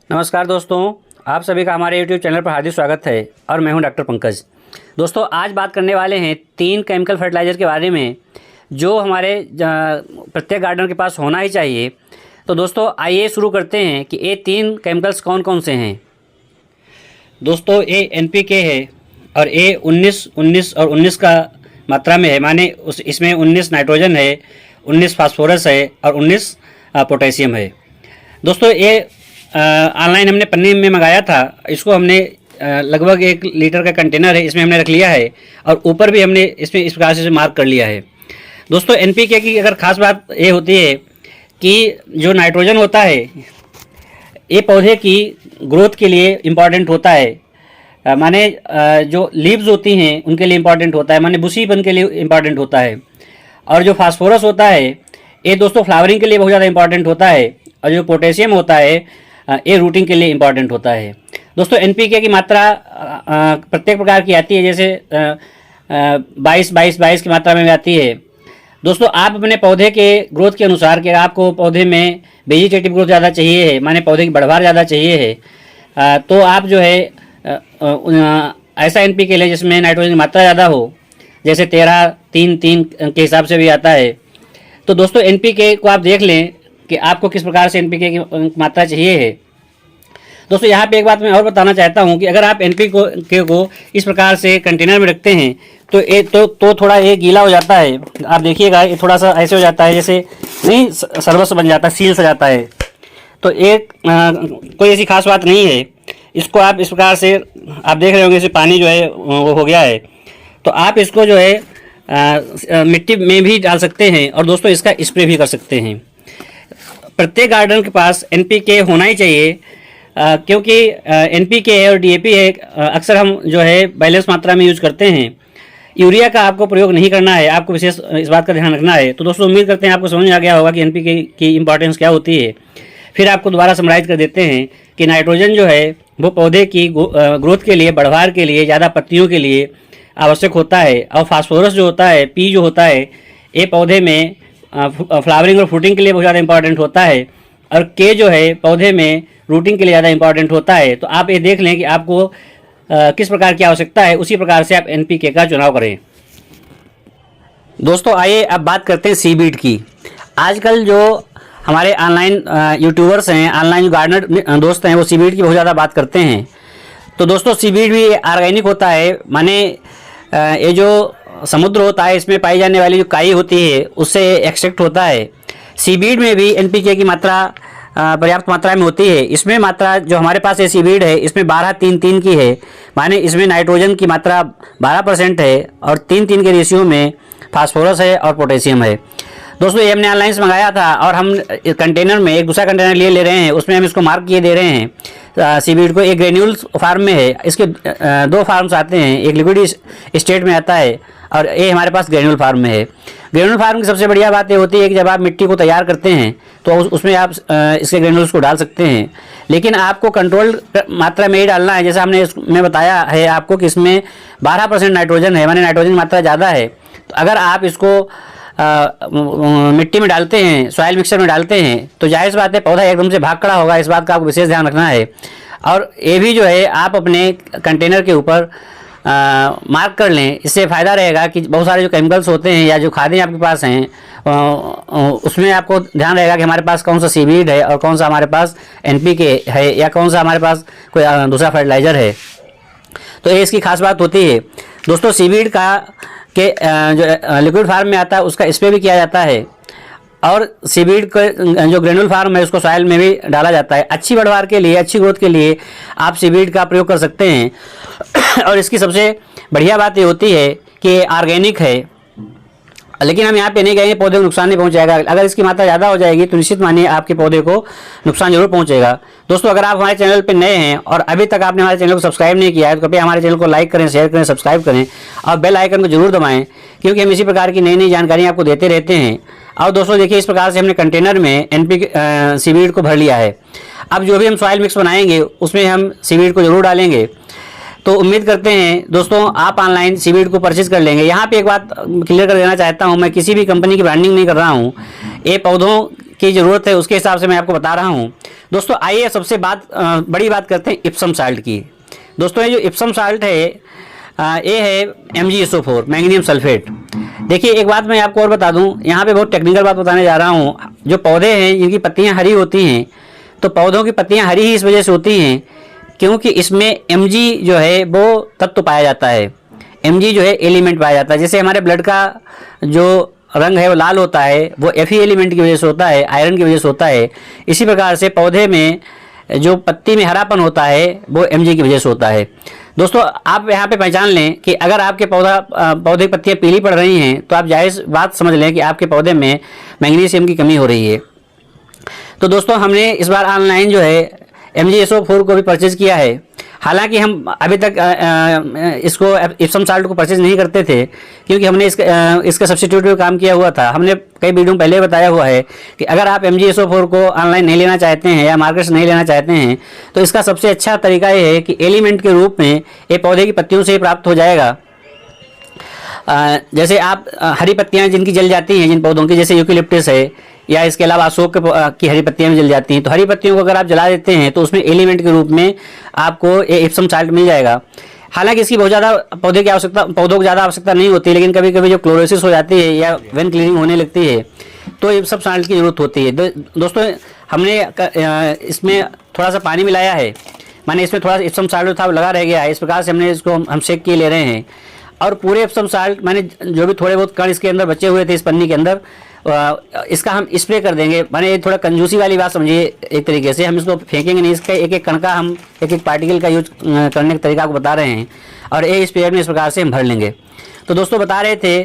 नमस्कार दोस्तों, आप सभी का हमारे YouTube चैनल पर हार्दिक स्वागत है और मैं हूं डॉक्टर पंकज। दोस्तों, आज बात करने वाले हैं 3 केमिकल फर्टिलाइज़र के बारे में जो हमारे प्रत्येक गार्डनर के पास होना ही चाहिए। तो दोस्तों, आइए शुरू करते हैं कि ये 3 केमिकल्स कौन कौन से हैं। दोस्तों, ये NPK है और ये 19 और 19 का मात्रा में है, माने इसमें 19 नाइट्रोजन है, 19 फास्फोरस है और 19 पोटेशियम है। दोस्तों, ये ऑनलाइन हमने पन्नी में मंगाया था। इसको हमने लगभग 1 लीटर का कंटेनर है, इसमें हमने रख लिया है और ऊपर भी हमने इसमें इस प्रकार से मार्क कर लिया है। दोस्तों, NPK की अगर ख़ास बात ये होती है कि जो नाइट्रोजन होता है ये पौधे की ग्रोथ के लिए इम्पॉर्टेंट होता है, माने जो लीव्स होती हैं उनके लिए इम्पॉर्टेंट होता है, माने बुशीपन के लिए इम्पॉर्टेंट होता है। और जो फास्फोरस होता है ये दोस्तों फ्लावरिंग के लिए बहुत ज़्यादा इम्पॉर्टेंट होता है। और जो पोटेशियम होता है ये रूटिंग के लिए इम्पॉर्टेंट होता है। दोस्तों, NPK की मात्रा प्रत्येक प्रकार की आती है, जैसे 22 की मात्रा में आती है। दोस्तों, आप अपने पौधे के ग्रोथ के अनुसार कि आपको पौधे में वेजिटेटिव ग्रोथ ज़्यादा चाहिए है, माने पौधे की बढ़वार ज़्यादा चाहिए है, तो आप जो है ऐसा NPK लें जिसमें नाइट्रोजन की मात्रा ज़्यादा हो, जैसे 13-3-3 के हिसाब से भी आता है। तो दोस्तों, NPK को आप देख लें कि आपको किस प्रकार से NPK की मात्रा चाहिए है। दोस्तों, यहाँ पे एक बात मैं और बताना चाहता हूँ कि अगर आप NPK को इस प्रकार से कंटेनर में रखते हैं तो ये तो थोड़ा ये गीला हो जाता है। आप देखिएगा, ये थोड़ा सा ऐसे हो जाता है जैसे नहीं सर्वस बन जाता है, सील सा जाता है। तो एक कोई ऐसी खास बात नहीं है। इसको आप इस प्रकार से आप देख रहे होंगे, इसे पानी जो है वो हो गया है, तो आप इसको जो है मिट्टी में भी डाल सकते हैं और दोस्तों इसका स्प्रे भी कर सकते हैं। प्रत्येक गार्डन के पास NPK होना ही चाहिए, क्योंकि NPK है और DAP है, अक्सर हम जो है बैलेंस मात्रा में यूज करते हैं। यूरिया का आपको प्रयोग नहीं करना है, आपको विशेष इस बात का ध्यान रखना है। तो दोस्तों, उम्मीद करते हैं आपको समझ में आ गया होगा कि NPK की इंपॉर्टेंस क्या होती है। फिर आपको दोबारा समराइज कर देते हैं कि नाइट्रोजन जो है वो पौधे की ग्रोथ के लिए, बढ़वार के लिए, ज़्यादा पत्तियों के लिए आवश्यक होता है। और फास्फोरस जो होता है, P जो होता है, ये पौधे में फ्लावरिंग और फ्रूटिंग के लिए बहुत ज़्यादा इंपॉर्टेंट होता है। और K जो है पौधे में रूटिंग के लिए ज़्यादा इंपॉर्टेंट होता है। तो आप ये देख लें कि आपको किस प्रकार की आवश्यकता है, उसी प्रकार से आप NPK का चुनाव करें। दोस्तों, आइए अब बात करते हैं सीबीड की। आजकल जो हमारे ऑनलाइन यूट्यूबर्स हैं, ऑनलाइन जो गार्डनर दोस्त हैं, वो सीबीड की बहुत ज़्यादा बात करते हैं। तो दोस्तों, सीबीड भी ऑर्गेनिक होता है, माने ये जो समुद्र होता है इसमें पाई जाने वाली जो काई होती है उससे एक्सट्रैक्ट होता है। सीबीड में भी NPK की मात्रा पर्याप्त मात्रा में होती है। इसमें मात्रा जो हमारे पास ये सीबीड है इसमें 12-3-3 की है, माने इसमें नाइट्रोजन की मात्रा 12% है और 3-3 के रेशियो में फास्फोरस है और पोटेशियम है। दोस्तों, ये हमने ऑनलाइन से मंगाया था और हम कंटेनर में एक दूसरा कंटेनर ले रहे हैं, उसमें हम इसको मार्क किए दे रहे हैं सीबीड को। एक ग्रेन्यूल्स फार्म में है, इसके 2 फार्म्स आते हैं, एक लिक्विड स्टेट में आता है और ये हमारे पास ग्रेन्यूल फार्म में है। ग्रेन्यूल फार्म की सबसे बढ़िया बात ये होती है कि जब आप मिट्टी को तैयार करते हैं तो उसमें आप इसके ग्रेन्यूल्स को डाल सकते हैं, लेकिन आपको कंट्रोल मात्रा में ही डालना है। जैसा हमने इसमें बताया है आपको कि इसमें 12% नाइट्रोजन है, माने नाइट्रोजन की मात्रा ज़्यादा है। तो अगर आप इसको मिट्टी में डालते हैं, सॉइल मिक्सचर में डालते हैं, तो जाहिर सी बात है पौधा एकदम से भाग खड़ा होगा। इस बात का आपको विशेष ध्यान रखना है। और ये भी जो है आप अपने कंटेनर के ऊपर मार्क कर लें, इससे फ़ायदा रहेगा कि बहुत सारे जो केमिकल्स होते हैं या जो खादें आपके पास हैं उसमें आपको ध्यान रहेगा कि हमारे पास कौन सा सीबीड है और कौन सा हमारे पास NPK है या कौन सा हमारे पास कोई दूसरा फर्टिलाइज़र है। तो ये इसकी खास बात होती है। दोस्तों, सीबीड का के जो लिक्विड फार्म में आता है उसका स्प्रे भी किया जाता है और सीबीड का जो ग्रेनुल फार्म है उसको सॉइल में भी डाला जाता है। अच्छी बढ़वार के लिए, अच्छी ग्रोथ के लिए आप सीबीड का प्रयोग कर सकते हैं। और इसकी सबसे बढ़िया बात ये होती है कि ऑर्गेनिक है, लेकिन हम यहाँ पे नहीं कहेंगे पौधे को नुकसान नहीं पहुँचाएगा। अगर इसकी मात्रा ज़्यादा हो जाएगी तो निश्चित मानिए आपके पौधे को नुकसान जरूर पहुँचेगा। दोस्तों, अगर आप हमारे चैनल पे नए हैं और अभी तक आपने हमारे चैनल को सब्सक्राइब नहीं किया है तो कृपया हमारे चैनल को लाइक करें, शेयर करें, सब्सक्राइब करें और बेल आइकन को जरूर दबाएं, क्योंकि हम इसी प्रकार की नई नई जानकारी आपको देते रहते हैं। और दोस्तों देखिए, इस प्रकार से हमने कंटेनर में NPK सीबीड को भर लिया है। अब जो भी हम सॉइल मिक्स बनाएंगे उसमें हम सीबीड को जरूर डालेंगे। तो उम्मीद करते हैं दोस्तों आप ऑनलाइन सीबीड को परचेज कर लेंगे। यहाँ पे एक बात क्लियर कर देना चाहता हूँ, मैं किसी भी कंपनी की ब्रांडिंग नहीं कर रहा हूँ। ये पौधों की ज़रूरत है उसके हिसाब से मैं आपको बता रहा हूँ। दोस्तों आइए सबसे बड़ी बात करते हैं इप्सम साल्ट की। दोस्तों ये जो इप्सम साल्ट है ये है MgSO4 मैग्नीशियम सल्फेट। देखिए एक बात मैं आपको और बता दूं, यहाँ पे बहुत टेक्निकल बात बताने जा रहा हूँ। जो पौधे हैं जिनकी पत्तियाँ हरी होती हैं, तो पौधों की पत्तियाँ हरी ही इस वजह से होती हैं क्योंकि इसमें Mg जो है वो तत्व पाया जाता है। Mg जो है एलिमेंट पाया जाता है। जैसे हमारे ब्लड का जो रंग है वो लाल होता है, वो Fe एलिमेंट की वजह से होता है, आयरन की वजह से होता है। इसी प्रकार से पौधे में जो पत्ती में हरापन होता है वो Mg की वजह से होता है। दोस्तों आप यहाँ पे पहचान लें कि अगर आपके पौधे की पत्तियाँ पीली पड़ रही हैं तो आप जायज़ बात समझ लें कि आपके पौधे में मैग्नीशियम की कमी हो रही है। तो दोस्तों हमने इस बार ऑनलाइन जो है MgSO4 को भी परचेज़ किया है। हालांकि हम अभी तक इसको इप्सम साल्ट को परचेज़ नहीं करते थे क्योंकि हमने इसका सब्स्टिट्यूट में काम किया हुआ था। हमने कई वीडियो में पहले बताया हुआ है कि अगर आप MgSO4 को ऑनलाइन नहीं लेना चाहते हैं या मार्केट से नहीं लेना चाहते हैं तो इसका सबसे अच्छा तरीका ये है कि एलिमेंट के रूप में ये पौधे की पत्तियों से ही प्राप्त हो जाएगा। जैसे आप हरी पत्तियाँ जिनकी जल जाती हैं जिन पौधों की, जैसे यूकेलिप्टस है या इसके अलावा अशोक की हरी पत्तियाँ भी जल जाती हैं, तो हरी पत्तियों को अगर आप जला देते हैं तो उसमें एलिमेंट के रूप में आपको ये इप्सम साल्ट मिल जाएगा। हालांकि इसकी बहुत ज़्यादा पौधों को ज़्यादा आवश्यकता नहीं होती, लेकिन कभी कभी जो क्लोरोसिस हो जाती है या वेन क्लीनिंग होने लगती है तो इप्सम साल्ट की ज़रूरत होती है। दोस्तों हमने इसमें थोड़ा सा पानी मिलाया है, माने इसमें थोड़ा सा इप्सम साल्ट था वो लगा रह गया है। इस प्रकार से हमने इसको हम शेक किए ले रहे हैं और पूरे इप्सम साल्ट माने जो भी थोड़े बहुत कण इसके अंदर बचे हुए थे इस पन्नी के अंदर, इसका हम स्प्रे कर देंगे। माने ये थोड़ा कंजूसी वाली बात समझिए, एक तरीके से हम इसको फेंकेंगे नहीं, इसका एक एक कण का हम एक एक पार्टिकल का यूज करने का तरीका आपको बता रहे हैं और ये स्प्रे में इस प्रकार से हम भर लेंगे। तो दोस्तों बता रहे थे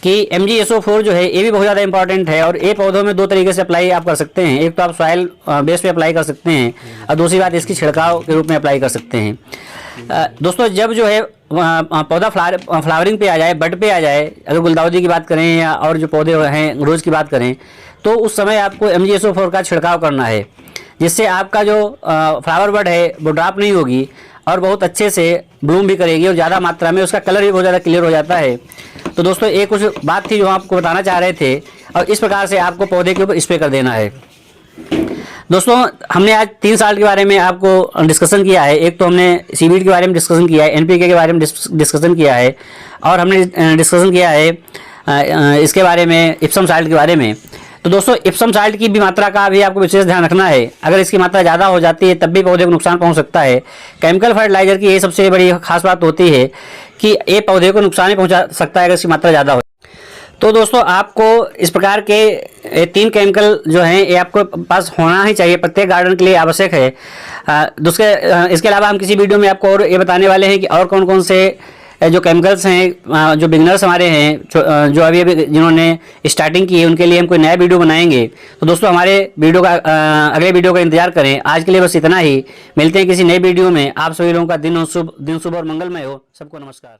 कि MgSO4 जो है ये भी बहुत ज़्यादा इंपॉर्टेंट है और ये पौधों में दो तरीके से अप्लाई आप कर सकते हैं। एक तो आप सॉइल बेस पे अप्लाई कर सकते हैं और दूसरी बात इसकी छिड़काव के रूप में अप्लाई कर सकते हैं। दोस्तों जब जो है पौधा फ्लावरिंग पे आ जाए, बड पे आ जाए, अगर गुलदाउदी की बात करें या और जो पौधे हैं रोज़ की बात करें, तो उस समय आपको MgSO4 का छिड़काव करना है, जिससे आपका जो फ्लावर बड है वो ड्रॉप नहीं होगी और बहुत अच्छे से ब्लूम भी करेगी और ज़्यादा मात्रा में उसका कलर भी बहुत ज़्यादा क्लियर हो जाता है। तो दोस्तों एक कुछ बात थी जो आपको बताना चाह रहे थे और इस प्रकार से आपको पौधे के ऊपर स्प्रे कर देना है। दोस्तों हमने आज 3 साल के बारे में आपको डिस्कशन किया है। एक तो हमने सीवीड के बारे में डिस्कशन किया है, NPK के बारे में डिस्कशन किया है और हमने डिस्कशन किया है इसके बारे में इप्सम साल्ट के बारे में। तो दोस्तों इप्सम साल्ट की भी मात्रा का भी आपको विशेष ध्यान रखना है। अगर इसकी मात्रा ज़्यादा हो जाती है तब भी पौधे को नुकसान पहुंच सकता है। केमिकल फर्टिलाइजर की ये सबसे बड़ी खास बात होती है कि ये पौधे को नुकसान ही पहुंचा सकता है अगर इसकी मात्रा ज़्यादा हो। तो दोस्तों आपको इस प्रकार के 3 केमिकल जो हैं ये आपको पास होना ही चाहिए, प्रत्येक गार्डन के लिए आवश्यक है। इसके अलावा हम किसी वीडियो में आपको और ये बताने वाले हैं कि और कौन कौन से जो केमिकल्स हैं जो बिगनर्स हमारे हैं जो अभी जिन्होंने स्टार्टिंग की है उनके लिए हम कोई नया वीडियो बनाएंगे। तो दोस्तों हमारे वीडियो का अगले वीडियो का इंतजार करें। आज के लिए बस इतना ही, मिलते हैं किसी नए वीडियो में। आप सभी लोगों का दिन शुभ और मंगलमय हो। सबको नमस्कार।